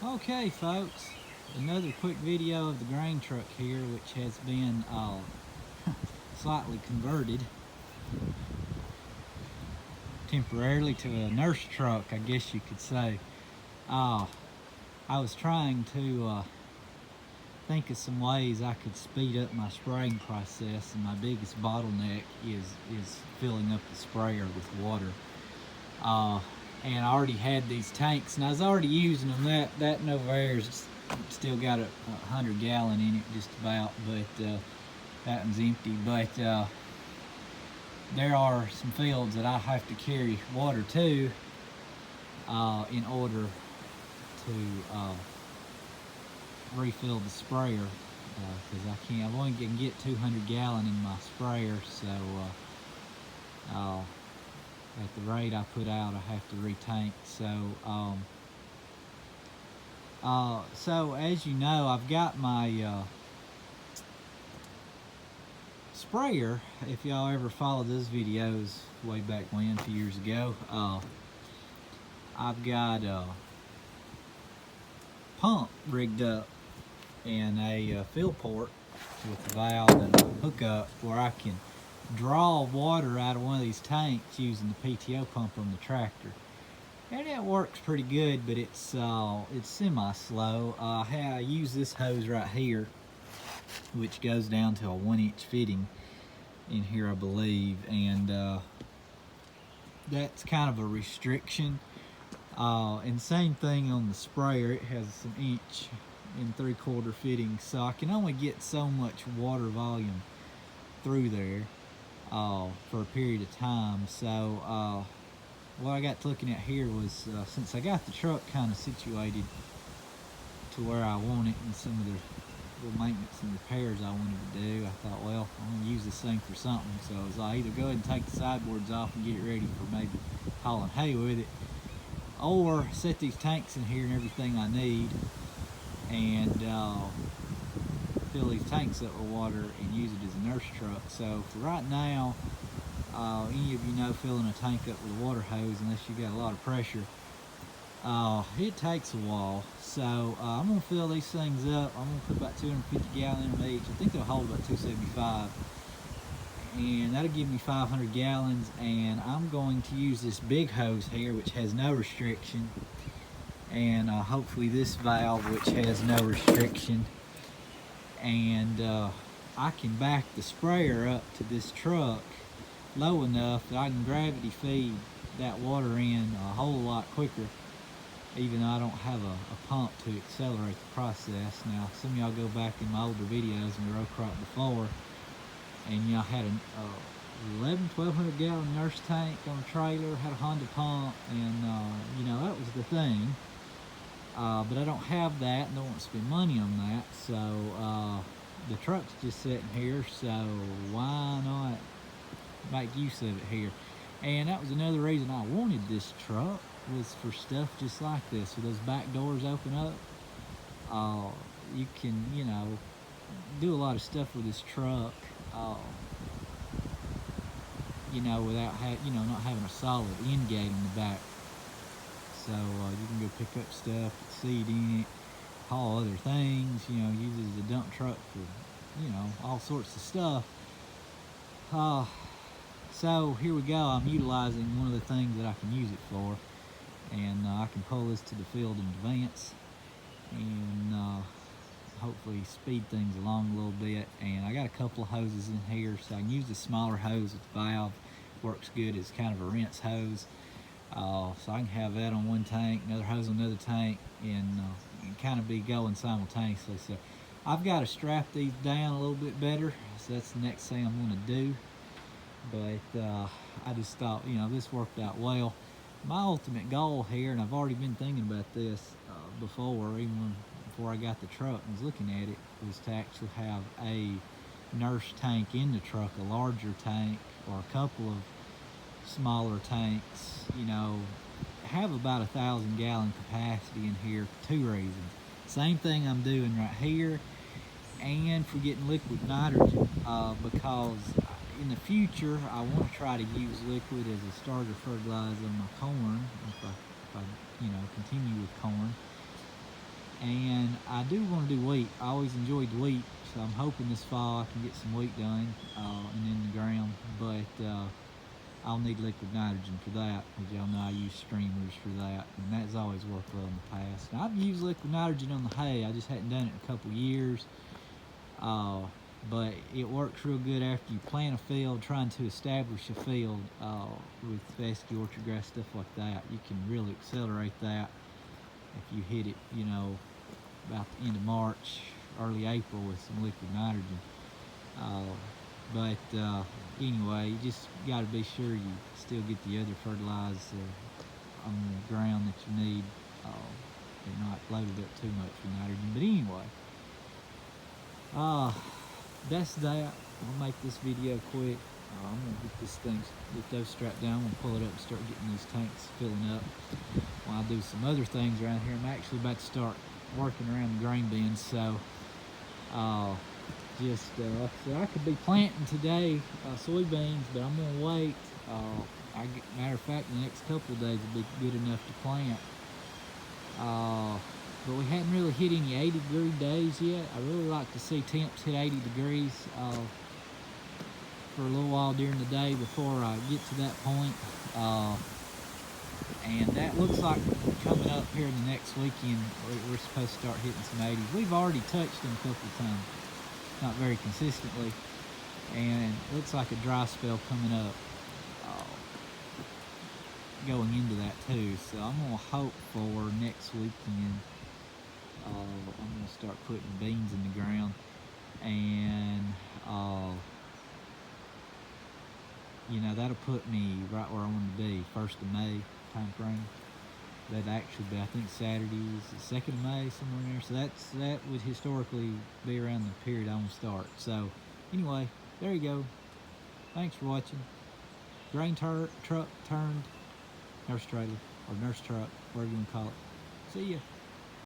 Okay, folks, another quick video of the grain truck here, which has been slightly converted temporarily to a nurse truck, I guess you could say. I was trying to think of some ways I could speed up my spraying process, and my biggest bottleneck is filling up the sprayer with water. And I already had these tanks, and I was already using them. That Novair's still got a 100-gallon in it, just about, but that one's empty. But there are some fields that I have to carry water to in order to refill the sprayer, because I can't. I only can get 200 gallon in my sprayer, so at the rate I put out, I have to retank. So as you know, I've got my sprayer. If y'all ever followed those videos way back when, 2 years ago, I've got a pump rigged up in a fill port with a valve and a hookup where I can draw water out of one of these tanks using the PTO pump on the tractor. And it works pretty good, but it's semi-slow. I use this hose right here, which goes down to a 1-inch fitting in here, I believe, and that's kind of a restriction. And same thing on the sprayer, it has an 1 3/4 fitting, so I can only get so much water volume through there for a period of time. So what I got looking at here was, since I got the truck kind of situated to where I want it, and some of the little maintenance and repairs I wanted to do, I thought, well, I'm going to use this thing for something. So as I either go ahead and take the sideboards off and get it ready for maybe hauling hay with it, or set these tanks in here and everything I need, and fill these tanks up with water and use it as a nurse truck. So for right now, any of you know, filling a tank up with a water hose, unless you got a lot of pressure, it takes a while. So I'm going to fill these things up. I'm going to put about 250 gallons in them each. I think they'll hold about 275, and that'll give me 500 gallons. And I'm going to use this big hose here, which has no restriction, and hopefully this valve, which has no restriction, and I can back the sprayer up to this truck low enough that I can gravity feed that water in a whole lot quicker, even though I don't have a pump to accelerate the process. Now, some of y'all go back in my older videos in the row crop before, and y'all had an 1,200 gallon nurse tank on a trailer, had a Honda pump, and you know, that was the thing. But I don't have that and don't want to spend money on that, so the truck's just sitting here, so why not make use of it here? And that was another reason I wanted this truck, was for stuff just like this. With those back doors open up, you can, you know, do a lot of stuff with this truck, you know, without not having a solid end gate in the back. So you can go pick up stuff, put seed in it, haul other things, you know, use it as a dump truck for, you know, all sorts of stuff. So here we go. I'm utilizing one of the things that I can use it for, and I can pull this to the field in advance and hopefully speed things along a little bit. And I got a couple of hoses in here, so I can use the smaller hose with the valve. Works good as kind of a rinse hose. So I can have that on one tank, another hose on another tank, and kind of be going simultaneously. So I've got to strap these down a little bit better, so that's the next thing I'm going to do. But I just thought, you know, this worked out well. My ultimate goal here, and I've already been thinking about this before, even before I got the truck and was looking at it, was to actually have a nurse tank in the truck, a larger tank or a couple of smaller tanks, you know, have about 1,000 gallon capacity in here for 2 reasons. Same thing I'm doing right here, and for getting liquid nitrogen, because in the future I want to try to use liquid as a starter fertilizer on my corn if I continue with corn. And I do want to do wheat. I always enjoyed wheat, so I'm hoping this fall I can get some wheat done and in the ground. But I'll need liquid nitrogen for that, because y'all know I use streamers for that, and that's always worked well in the past. Now, I've used liquid nitrogen on the hay, I just hadn't done it in a couple years. But it works real good after you plant a field, trying to establish a field with fescue, orchard grass, stuff like that. You can really accelerate that if you hit it, you know, about the end of March, early April with some liquid nitrogen. But anyway, you just got to be sure you still get the other fertilizer on the ground that you need. They're not loaded up too much with nitrogen. But anyway, that's that. I'll make this video quick. I'm gonna get those strapped down. I'm gonna pull it up and start getting these tanks filling up while I do some other things around here. I'm actually about to start working around the grain bins, so like I said, I could be planting today soybeans, but I'm gonna wait. Matter of fact, the next couple of days will be good enough to plant. But we hadn't really hit any 80-degree days yet. I really like to see temps hit 80 degrees for a little while during the day before I get to that point. And that looks like coming up here in the next weekend, we're supposed to start hitting some 80s. We've already touched them a couple of times, not very consistently, and it looks like a dry spell coming up going into that too. So I'm gonna hope for next weekend I'm gonna start putting beans in the ground, and you know, that'll put me right where I want to be, 1st of May time frame. That'd actually be, I think, Saturday is the 2nd of May, somewhere in there. So that would historically be around the period I want to start. So anyway, there you go. Thanks for watching. Grain truck turned nurse trailer, or nurse truck, whatever you want to call it. See ya.